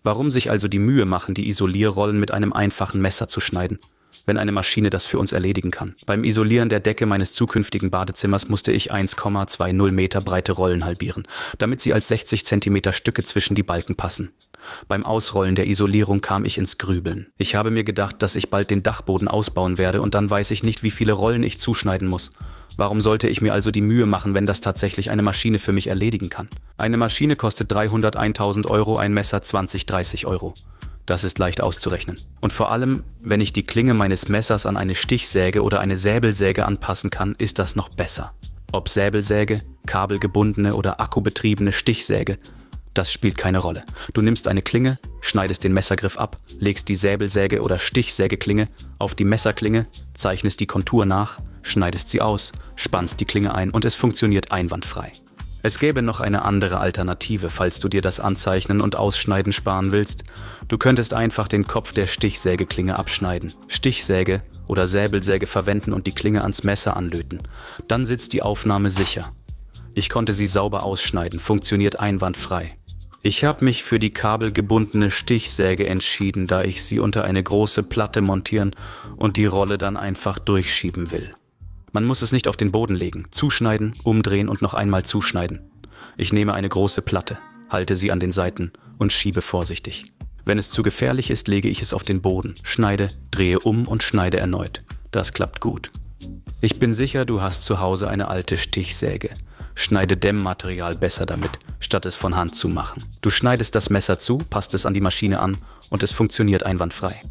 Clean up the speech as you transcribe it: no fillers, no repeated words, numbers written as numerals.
Warum sich also die Mühe machen, die Isolierrollen mit einem einfachen Messer zu schneiden, wenn eine Maschine das für uns erledigen kann? Beim Isolieren der Decke meines zukünftigen Badezimmers musste ich 1,20 Meter breite Rollen halbieren, damit sie als 60 cm Stücke zwischen die Balken passen. Beim Ausrollen der Isolierung kam ich ins Grübeln. Ich habe mir gedacht, dass ich bald den Dachboden ausbauen werde und dann weiß ich nicht, wie viele Rollen ich zuschneiden muss. Warum sollte ich mir also die Mühe machen, wenn das tatsächlich eine Maschine für mich erledigen kann? Eine Maschine kostet 301.000 Euro, ein Messer 20-30 Euro. Das ist leicht auszurechnen. Und vor allem, wenn ich die Klinge meines Messers an eine Stichsäge oder eine Säbelsäge anpassen kann, ist das noch besser. Ob Säbelsäge, kabelgebundene oder akkubetriebene Stichsäge, das spielt keine Rolle. Du nimmst eine Klinge, schneidest den Messergriff ab, legst die Säbelsäge oder Stichsägeklinge auf die Messerklinge, zeichnest die Kontur nach, schneidest sie aus, spannst die Klinge ein und es funktioniert einwandfrei. Es gäbe noch eine andere Alternative, falls du dir das Anzeichnen und Ausschneiden sparen willst. Du könntest einfach den Kopf der Stichsägeklinge abschneiden, Stichsäge oder Säbelsäge verwenden und die Klinge ans Messer anlöten. Dann sitzt die Aufnahme sicher. Ich konnte sie sauber ausschneiden, funktioniert einwandfrei. Ich habe mich für die kabelgebundene Stichsäge entschieden, da ich sie unter eine große Platte montieren und die Rolle dann einfach durchschieben will. Man muss es nicht auf den Boden legen, zuschneiden, umdrehen und noch einmal zuschneiden. Ich nehme eine große Platte, halte sie an den Seiten und schiebe vorsichtig. Wenn es zu gefährlich ist, lege ich es auf den Boden, schneide, drehe um und schneide erneut. Das klappt gut. Ich bin sicher, du hast zu Hause eine alte Stichsäge. Schneide Dämmmaterial besser damit, statt es von Hand zu machen. Du schneidest das Messer zu, passt es an die Maschine an und es funktioniert einwandfrei.